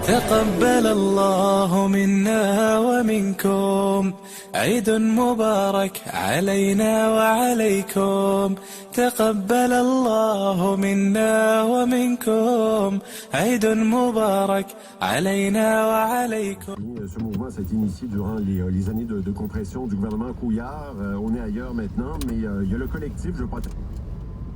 تقبل الله منا ومنكم عيد مبارك علينا وعليكم. تقبل الله منا ومنكم عيد مبارك علينا وعليكم. Ce mouvement s'est initié durant les années de compression du gouvernement Couillard. On est ailleurs maintenant, mais il y a le collectif, je crois.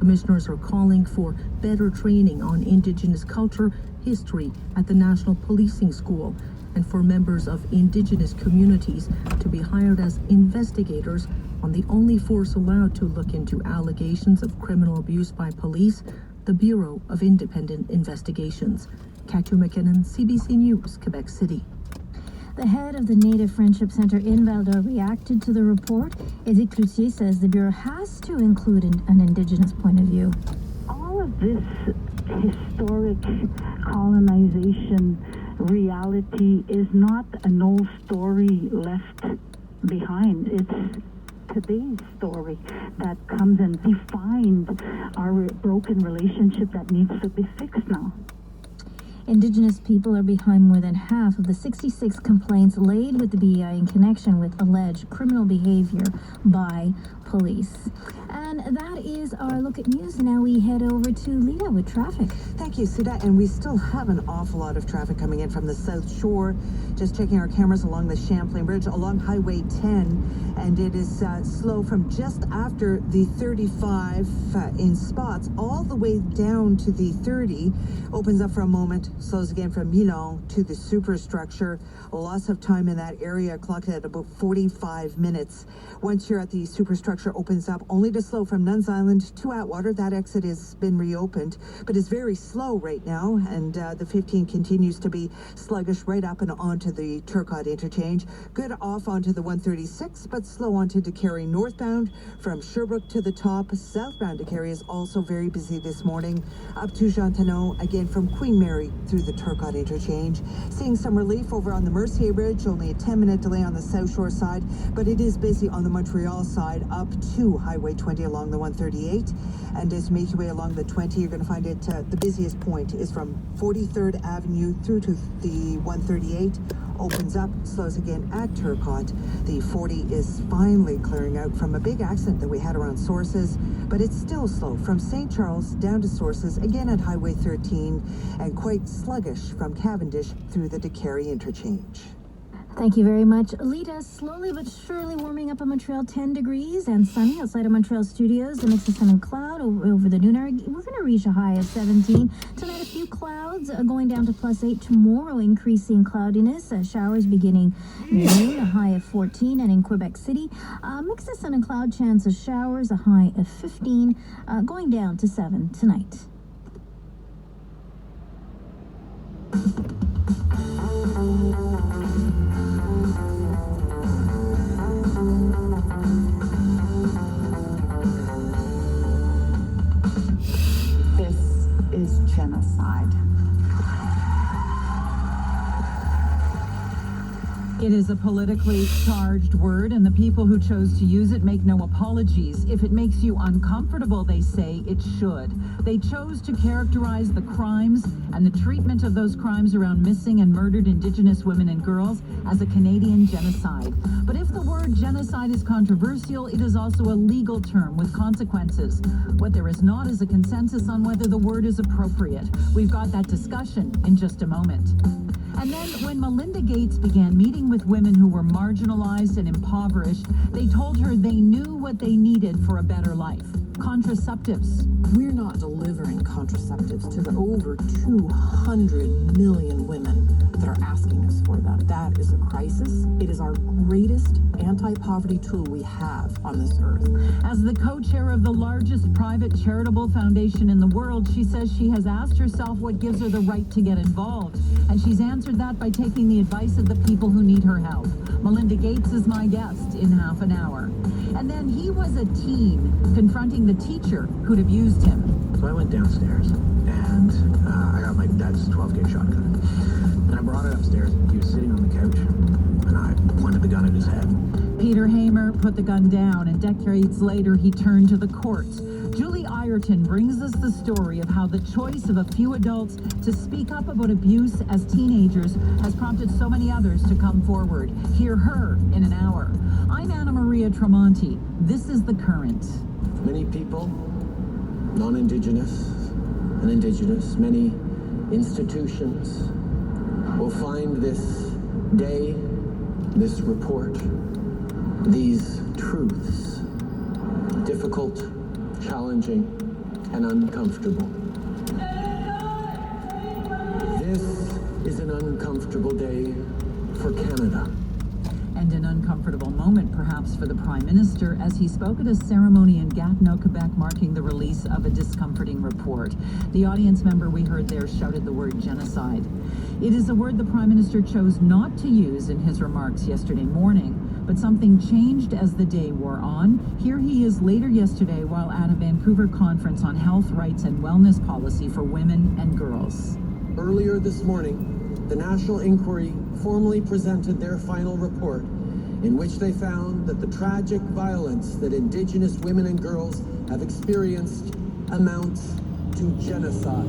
Commissioners are calling for better training on Indigenous culture, history at the National Policing School, and for members of Indigenous communities to be hired as investigators on the only force allowed to look into allegations of criminal abuse by police, the Bureau of Independent Investigations. Katya McKinnon, CBC News, Quebec City. The head of the Native Friendship Centre in Val-d'Or reacted to the report. Edith Cloutier says the Bureau has to include an Indigenous point of view. All of this historic colonization reality is not an old story left behind. It's today's story that comes and defines our broken relationship that needs to be fixed now. Indigenous people are behind more than half of the 66 complaints laid with the BEI in connection with alleged criminal behavior by police. And that is our look at news. Now we head over to Lita with traffic. Thank you, Suda. And we still have an awful lot of traffic coming in from the South Shore. Just checking our cameras along the Champlain Bridge, along Highway 10. And it is slow from just after the 35 in spots all the way down to the 30. Opens up for a moment, slows again from Milan to the superstructure. Loss of time in that area, clocked at about 45 minutes. Once you're at the superstructure, opens up only to slow from Nuns Island to Atwater. That exit has been reopened, but is very slow right now. And the 15 continues to be sluggish right up and onto the Turcotte interchange. Good off onto the 136, but slow onto Decarie northbound from Sherbrooke to the top. Southbound Decarie is also very busy this morning. Up to Jean-Tenot, again from Queen Mary through the Turcotte interchange. Seeing some relief over on the Mercier Ridge, only a 10-minute delay on the South Shore side, but it is busy on the Montreal side up to Highway 20 along the 138. And as you make your way along the 20, you're going to find it, the busiest point is from 43rd Avenue through to the 138. Opens up, slows again at Turcotte. The 40 is finally clearing out from a big accident that we had around Sources, but it's still slow from St. Charles down to Sources, again at Highway 13, and quite sluggish from Cavendish through the Decarie interchange. Thank you very much, Lita. Slowly but surely warming up in Montreal, 10 degrees and sunny outside of Montreal studios. A mix of sun and cloud over the noon hour. We're going to reach a high of 17. Tonight, a few clouds going down to +8. Tomorrow, increasing cloudiness. Showers beginning noon, a high of 14. And in Quebec City, a mix of sun and cloud, chance of showers, a high of 15. Going down to 7 tonight. Is genocide. It is a politically charged word, and the people who chose to use it make no apologies. If it makes you uncomfortable, they say it should. They chose to characterize the crimes and the treatment of those crimes around missing and murdered Indigenous women and girls as a Canadian genocide. But if the word genocide is controversial, it is also a legal term with consequences. What there is not is a consensus on whether the word is appropriate. We've got that discussion in just a moment. And then when Melinda Gates began meeting with women who were marginalized and impoverished, they told her they knew what they needed for a better life. Contraceptives. We're not delivering contraceptives to the over 200 million women that are asking us for them. That is a crisis. It is our greatest anti-poverty tool we have on this earth. As the co-chair of the largest private charitable foundation in the world, she says she has asked herself what gives her the right to get involved. And she's answered that by taking the advice of the people who need her help. Melinda Gates is my guest in half an hour. And then he was a teen confronting the teacher who'd abused him. So I went downstairs and I got my dad's 12-gauge shotgun. And I brought it upstairs. He was sitting on the couch and I pointed the gun at his head. Peter Hamer put the gun down, and decades later he turned to the courts. Julie Ireton brings us the story of how the choice of a few adults to speak up about abuse as teenagers has prompted so many others to come forward. Hear her in an hour. I'm Anna Maria Tremonti. This is The Current. Many people, non-Indigenous and Indigenous, many institutions will find this day, this report, these truths difficult, challenging, and uncomfortable. This is an uncomfortable day for Canada. And an uncomfortable moment, perhaps, for the Prime Minister as he spoke at a ceremony in Gatineau, Quebec, marking the release of a discomforting report. The audience member we heard there shouted the word genocide. It is a word the Prime Minister chose not to use in his remarks yesterday morning, but something changed as the day wore on. Here he is later yesterday while at a Vancouver conference on health, rights, and wellness policy for women and girls. Earlier this morning, the National Inquiry formally presented their final report, in which they found that the tragic violence that Indigenous women and girls have experienced amounts to genocide.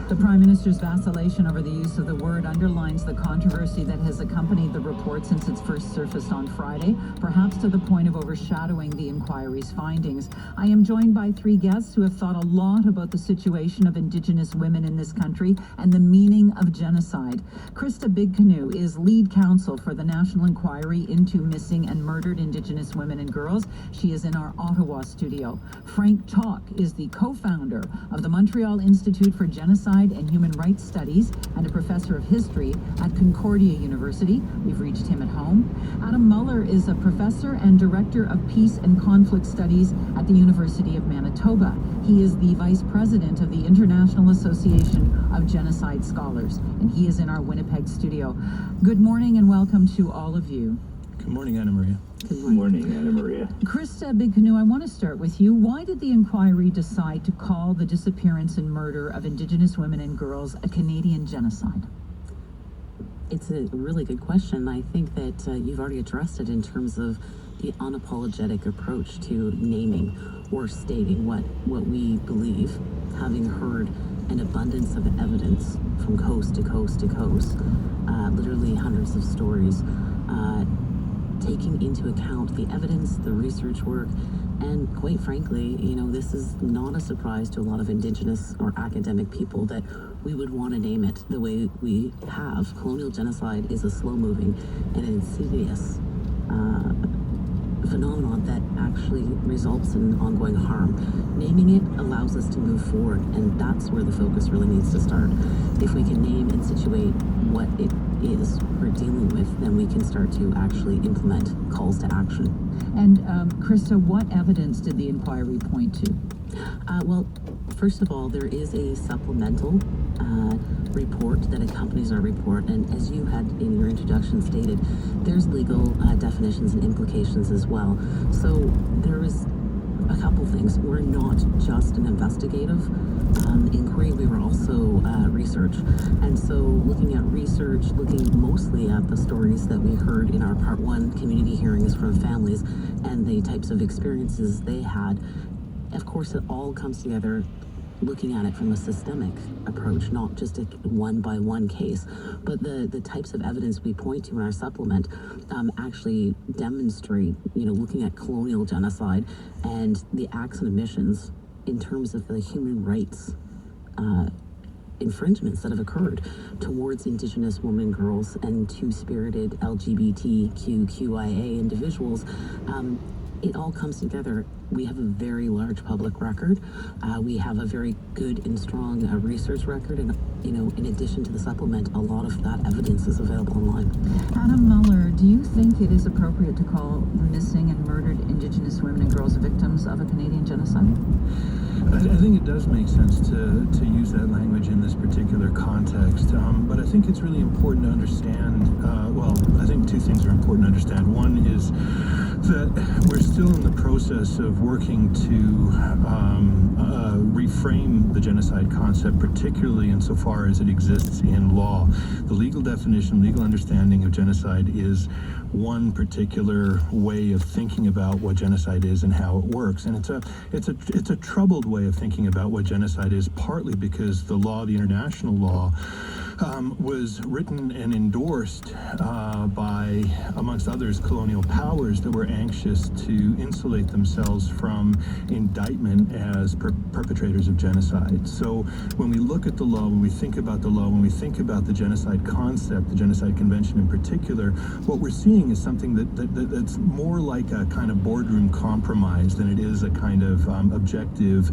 The Prime Minister's vacillation over the use of the word underlines the controversy that has accompanied the report since its first surfaced on Friday, perhaps to the point of overshadowing the inquiry's findings. I am joined by three guests who have thought a lot about the situation of Indigenous women in this country and the meaning of genocide. Krista Bigcanoe is lead counsel for the National Inquiry into Missing and Murdered Indigenous Women and Girls. She is in our Ottawa studio. Frank Chalk is the co-founder of the Montreal Institute for Genocide and Human Rights Studies and a professor of history at Concordia University. We've reached him at home. Adam Muller is a professor and director of peace and conflict studies at the University of Manitoba. He is the vice president of the International Association of Genocide Scholars, and he is in our Winnipeg studio. Good morning and welcome to all of you. Good morning, Anna Maria. Good morning, Anna Maria. Krista Bigcanoe, I want to start with you. Why did the inquiry decide to call the disappearance and murder of Indigenous women and girls a Canadian genocide? It's a really good question. I think that you've already addressed it in terms of the unapologetic approach to naming or stating what we believe, having heard an abundance of evidence from coast to coast to coast, literally hundreds of stories, taking into account the evidence, the research work, and quite frankly, this is not a surprise to a lot of Indigenous or academic people that we would want to name it the way we have. Colonial genocide is a slow-moving and insidious phenomenon that actually results in ongoing harm. Naming it allows us to move forward, and that's where the focus really needs to start. If we can name and situate what it is we're dealing with, then we can start to actually implement calls to action. And Krista, what evidence did the inquiry point to? Well, first of all, there is a supplemental report that accompanies our report, and as you had in your introduction stated, there's legal definitions and implications as well. So there is a couple things. We're not just an investigative inquiry, we were also research. And so looking at research, looking mostly at the stories that we heard in our part one community hearings from families and the types of experiences they had, of course it all comes together looking at it from a systemic approach, not just a one-by-one case, but the types of evidence we point to in our supplement actually demonstrate, looking at colonial genocide and the acts and omissions in terms of the human rights infringements that have occurred towards Indigenous women, girls, and two-spirited LGBTQIA individuals. It all comes together. We have a very large public record. We have a very good and strong research record, and in addition to the supplement, a lot of that evidence is available online. Adam Muller, do you think it is appropriate to call the missing and murdered Indigenous women and girls victims of a Canadian genocide? I think it does make sense to use that language in this particular context, but I think it's really important to understand, I think two things are important to understand. One is that we're still in the process of working to reframe the genocide concept, particularly insofar as it exists in law. The legal definition, legal understanding of genocide is one particular way of thinking about what genocide is and how it works. And it's a troubled way of thinking about what genocide is, partly because the law, the international law, was written and endorsed by, amongst others, colonial powers that were anxious to insulate themselves from indictment as perpetrators of genocide. So when we look at the law, when we think about the law, when we think about the genocide concept, the Genocide Convention in particular, what we're seeing is something that's more like a kind of boardroom compromise than it is a kind of objective,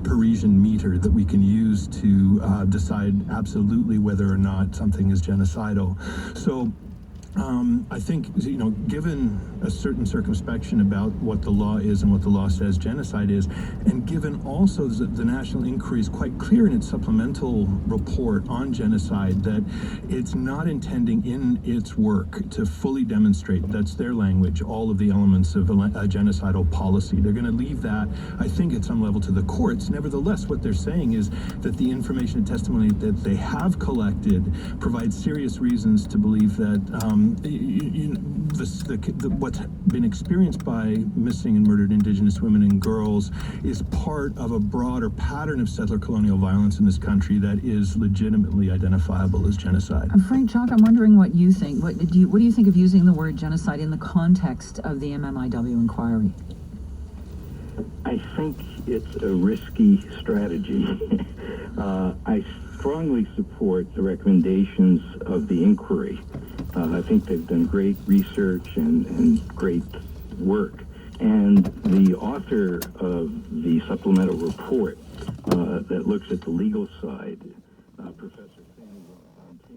Parisian meter that we can use to decide absolutely whether or not something is genocidal. So I think, given a certain circumspection about what the law is and what the law says genocide is, and given also the National Inquiry is quite clear in its supplemental report on genocide that it's not intending in its work to fully demonstrate, that's their language, all of the elements of a genocidal policy. They're going to leave that, I think, at some level to the courts. Nevertheless, what they're saying is that the information and testimony that they have collected provides serious reasons to believe that what's been experienced by missing and murdered Indigenous women and girls is part of a broader pattern of settler colonial violence in this country that is legitimately identifiable as genocide. Frank Chalk, I'm wondering what you think. What do you think of using the word genocide in the context of the MMIW inquiry? I think it's a risky strategy. I strongly support the recommendations of the inquiry. I think they've done great research and great work. And the author of the supplemental report that looks at the legal side